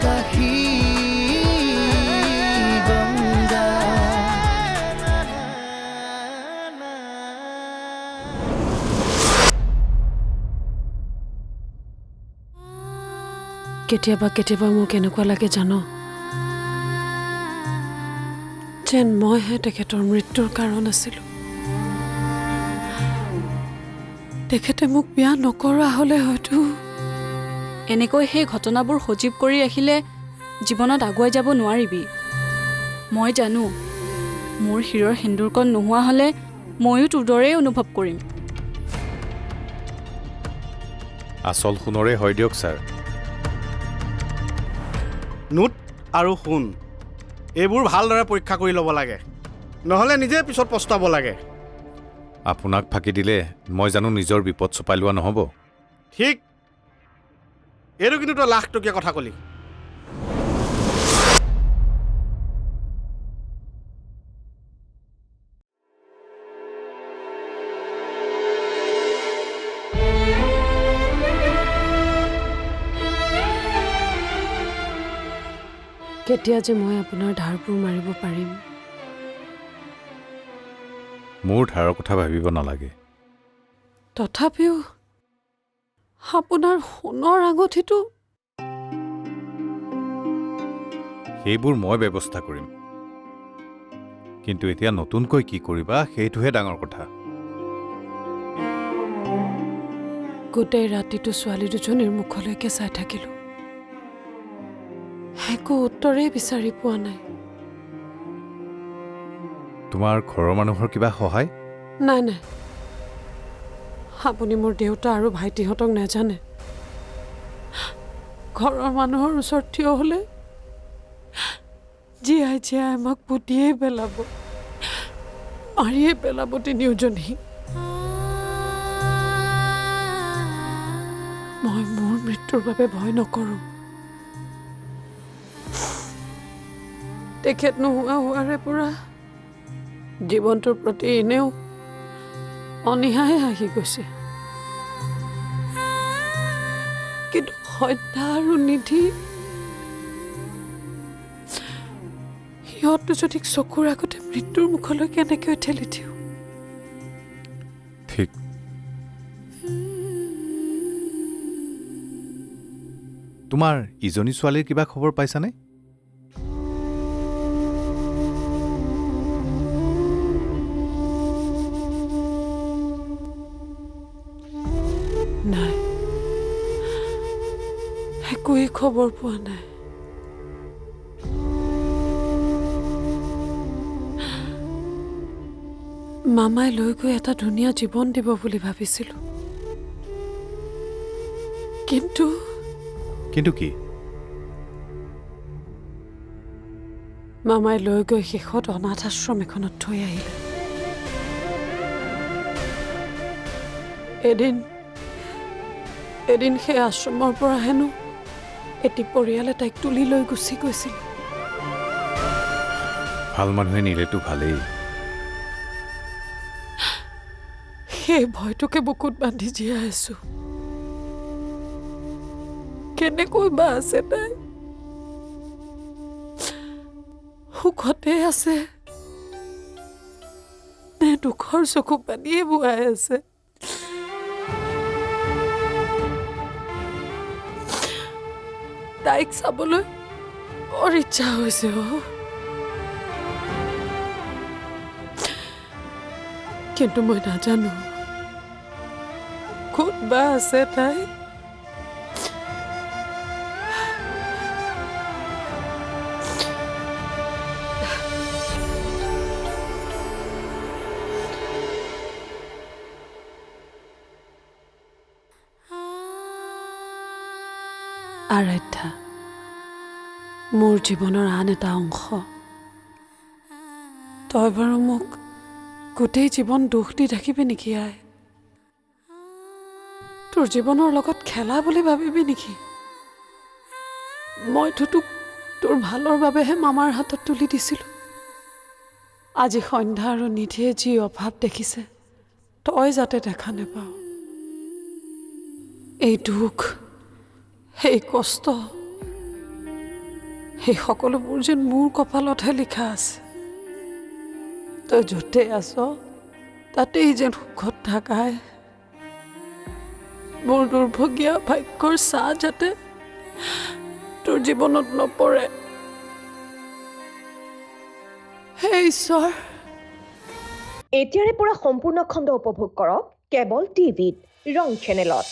আকাশী গংগা কেতিয়াবা কেতিয়াবা মোক এনেকুৱা লাগে জানো যেন মইহে তেখেতৰ মৃত্যুৰ কাৰণ আছিলোঁ তেখেতে মোক বিয়া নকৰা হ'লে হয়তো এনেকৈ সেই ঘটনাবোৰ সজীৱ কৰি ৰাখিলে জীৱনত আগুৱাই যাব নোৱাৰিবি মই জানো মোৰ শিৰৰ সেন্দুৰকণ নোহোৱা হ'লে ময়ো তোৰ দৰেই অনুভৱ কৰিম আচল সোণৰে হয় দিয়ক ছাৰ নোট আৰু সোণ এইবোৰ ভালদৰে পৰীক্ষা কৰি ল'ব লাগে নহ'লে নিজে পিছত পস্তাব লাগে আপোনাক ফাঁকি দিলে মই জানো নিজৰ বিপদ চপাই লোৱা নহ'ব ঠিক এইটো কিন্তু তই লাখ টকীয়া কথা ক'লি কেতিয়া যে মই আপোনাৰ ধাৰবোৰ মাৰিব পাৰিম মোৰ ধাৰৰ কথা ভাবিব নালাগে তথাপিও আপোনাৰ সোণৰ আঙঠিটো সেইবোৰ মই ব্যৱস্থা কৰিম কিন্তু এতিয়া নতুনকৈ কি কৰিবা সেইটোহে ডাঙৰ কথা গোটেই ৰাতিটো ছোৱালী দুজনীৰ মুখলৈকে চাই থাকিলোঁ একো উত্তৰেই বিচাৰি পোৱা নাই তোমাৰ ঘৰৰ মানুহৰ কিবা সহায় নাই নাই আপুনি মোৰ দেউতা আৰু ভাইটিহঁতক নাজানে ঘৰৰ মানুহৰ ওচৰত থিয় হ'লে জীয়াই জীয়াই আমাক পুতিয়েই পেলাব মাৰিয়ে পেলাব তিনিওজনী মই মোৰ মৃত্যুৰ বাবে ভয় নকৰোঁ তেখেত নোহোৱা হোৱাৰে পৰা জীৱনটোৰ প্ৰতি এনেও অনীহাই আহি গৈছে কিন্তু সন্ধ্যা আৰু নিধি সিহঁত দুজনীক চকুৰ আগতে মৃত্যুৰ মুখলৈ কেনেকৈ ঠেলি দিওঁ ঠিক তোমাৰ ইজনী ছোৱালীৰ কিবা খবৰ পাইছানে নাই একোৱেই খবৰ পোৱা নাই মামাই লৈ গৈ এটা ধুনীয়া জীৱন দিব বুলি ভাবিছিলোঁ কিন্তু কি মামাই লৈ গৈ শেষত অনাথ আশ্ৰম এখনত থৈ আহিলে এদিন সেই আশ্ৰমৰ পৰা হেনো এটি পৰিয়ালে তাইক তুলি লৈ গুচি গৈছিল ভাল মানুহে নিলেতো ভালেই সেই ভয়টোকে বুকুত বান্ধি জীয়াই আছো কেনেকৈ বা আছে তাই সুখতে আছে নে দুখৰ চকু পানীয়ে বুৱাই আছে তাইক চাবলৈ বৰ ইচ্ছা হৈছে কিন্তু মই নাজানো ক'ত বা আছে তাই আৰাধ্যা মোৰ জীৱনৰ আন এটা অংশ তই বাৰু মোক গোটেই জীৱন দুখ দি থাকিবি নেকি আই তোৰ জীৱনৰ লগত খেলা বুলি ভাবিবি নেকি মইতো তোক তোৰ ভালৰ বাবেহে মামাৰ হাতত তুলি দিছিলোঁ আজি সন্ধ্যা আৰু নিধিয়ে যি অভাৱ দেখিছে তই যাতে দেখা নেপাও এই দুখ এই কষ্ট সেই সকলোবোৰ যেন মোৰ কপালতহে লিখা আছে। তই য'তে আছ তাতেই যেন সুখত থাকাই, মোৰ দুৰ্ভগীয়া ভাগ্যৰ ছাঁ যাতে তোৰ জীৱনত নপৰে। হে ঈশ্বৰ। এতিয়াৰে পৰা সম্পূৰ্ণ খণ্ড উপভোগ কৰক কেবল টিভিত ৰং চেনেলত।